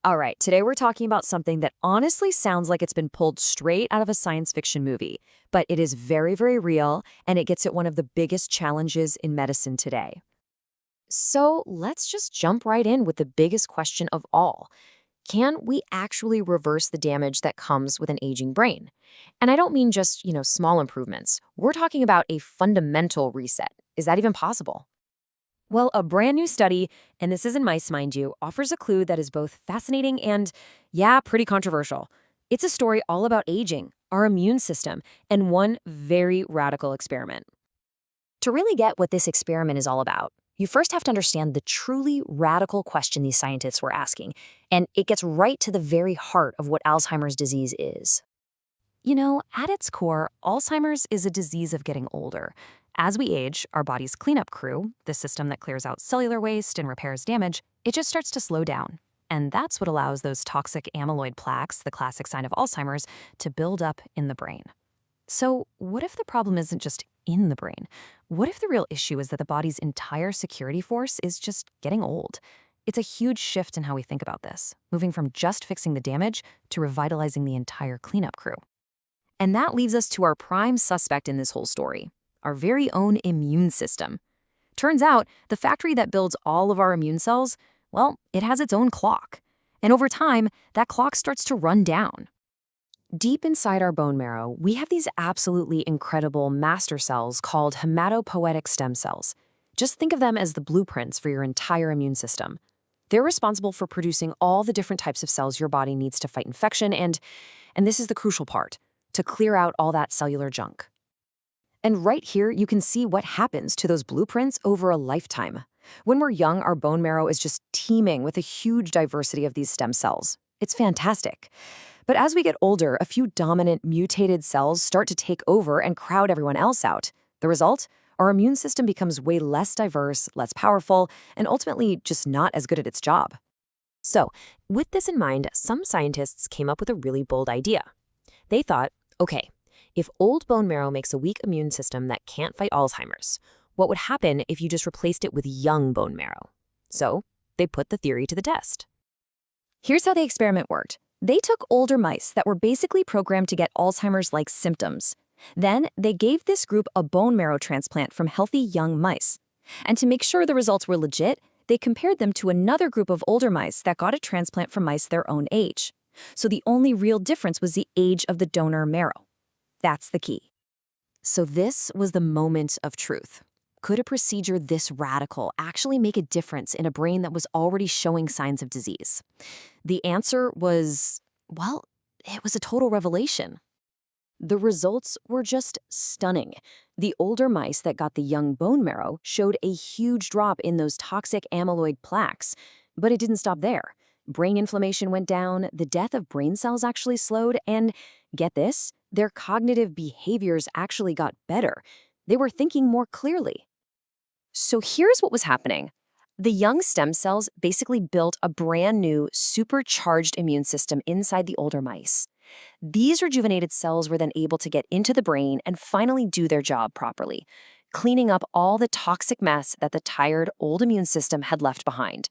All right, today we're talking about something that honestly sounds like it's been pulled straight out of a science fiction movie, but it is very, very real, and it gets at one of the biggest challenges in medicine today. So let's just jump right in with the biggest question of all. Can we actually reverse the damage that comes with an aging brain? And I don't mean just, small improvements. We're talking about a fundamental reset. Is that even possible? Well, a brand new study, and this is in mice, mind you, offers a clue that is both fascinating and, yeah, pretty controversial. It's a story all about aging, our immune system, and one very radical experiment. To really get what this experiment is all about, you first have to understand the truly radical question these scientists were asking, and it gets right to the very heart of what Alzheimer's disease is. At its core, Alzheimer's is a disease of getting older. As we age, our body's cleanup crew, the system that clears out cellular waste and repairs damage, it just starts to slow down. And that's what allows those toxic amyloid plaques, the classic sign of Alzheimer's, to build up in the brain. So what if the problem isn't just in the brain? What if the real issue is that the body's entire security force is just getting old? It's a huge shift in how we think about this, moving from just fixing the damage to revitalizing the entire cleanup crew. And that leaves us to our prime suspect in this whole story, our very own immune system. Turns out, the factory that builds all of our immune cells, well, it has its own clock. And over time, that clock starts to run down. Deep inside our bone marrow, we have these absolutely incredible master cells called hematopoietic stem cells. Just think of them as the blueprints for your entire immune system. They're responsible for producing all the different types of cells your body needs to fight infection and this is the crucial part, to clear out all that cellular junk. And right here, you can see what happens to those blueprints over a lifetime. When we're young, our bone marrow is just teeming with a huge diversity of these stem cells. It's fantastic. But as we get older, a few dominant mutated cells start to take over and crowd everyone else out. The result? Our immune system becomes way less diverse, less powerful, and ultimately just not as good at its job. So, with this in mind, some scientists came up with a really bold idea. They thought, okay, if old bone marrow makes a weak immune system that can't fight Alzheimer's, what would happen if you just replaced it with young bone marrow? So, they put the theory to the test. Here's how the experiment worked. They took older mice that were basically programmed to get Alzheimer's-like symptoms. Then, they gave this group a bone marrow transplant from healthy young mice. And to make sure the results were legit, they compared them to another group of older mice that got a transplant from mice their own age. So the only real difference was the age of the donor marrow. That's the key. So this was the moment of truth. Could a procedure this radical actually make a difference in a brain that was already showing signs of disease? The answer was, well, it was a total revelation. The results were just stunning. The older mice that got the young bone marrow showed a huge drop in those toxic amyloid plaques. But it didn't stop there. Brain inflammation went down, the death of brain cells actually slowed, and get this, their cognitive behaviors actually got better. They were thinking more clearly. So here's what was happening. The young stem cells basically built a brand new, supercharged immune system inside the older mice. These rejuvenated cells were then able to get into the brain and finally do their job properly, cleaning up all the toxic mess that the tired, old immune system had left behind.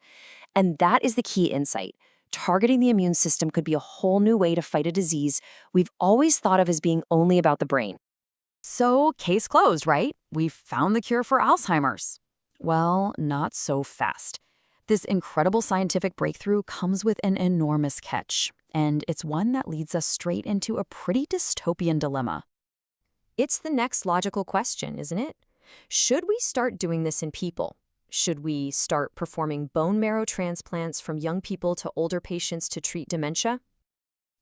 And that is the key insight. Targeting the immune system could be a whole new way to fight a disease we've always thought of as being only about the brain. So, case closed, right? We've found the cure for Alzheimer's. Well, not so fast. This incredible scientific breakthrough comes with an enormous catch, and it's one that leads us straight into a pretty dystopian dilemma. It's the next logical question, isn't it? Should we start doing this in people? Should we start performing bone marrow transplants from young people to older patients to treat dementia?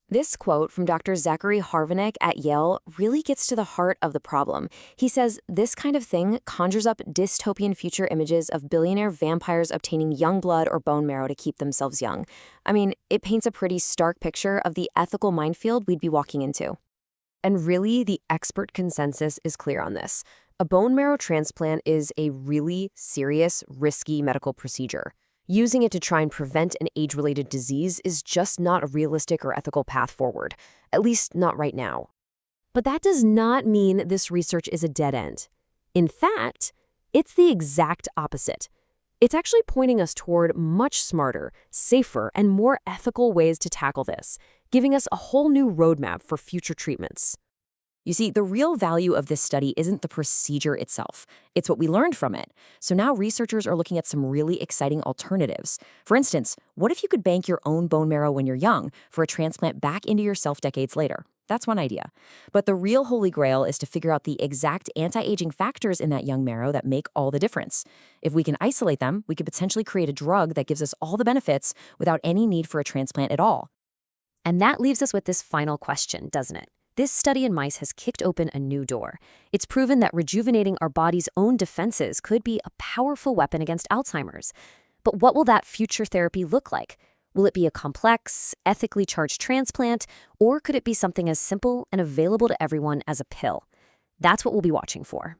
This quote from Dr. Zachary Harvanek at Yale really gets to the heart of the problem. He says this kind of thing conjures up dystopian future images of billionaire vampires obtaining young blood or bone marrow to keep themselves young. I mean, it paints a pretty stark picture of the ethical minefield we'd be walking into. And really, the expert consensus is clear on this. A bone marrow transplant is a really serious, risky medical procedure. Using it to try and prevent an age-related disease is just not a realistic or ethical path forward, at least not right now. But that does not mean this research is a dead end. In fact, it's the exact opposite. It's actually pointing us toward much smarter, safer, and more ethical ways to tackle this, giving us a whole new roadmap for future treatments. You see, the real value of this study isn't the procedure itself. It's what we learned from it. So now researchers are looking at some really exciting alternatives. For instance, what if you could bank your own bone marrow when you're young for a transplant back into yourself decades later? That's one idea. But the real holy grail is to figure out the exact anti-aging factors in that young marrow that make all the difference. If we can isolate them, we could potentially create a drug that gives us all the benefits without any need for a transplant at all. And that leaves us with this final question, doesn't it? This study in mice has kicked open a new door. It's proven that rejuvenating our body's own defenses could be a powerful weapon against Alzheimer's. But what will that future therapy look like? Will it be a complex, ethically charged transplant, or could it be something as simple and available to everyone as a pill? That's what we'll be watching for.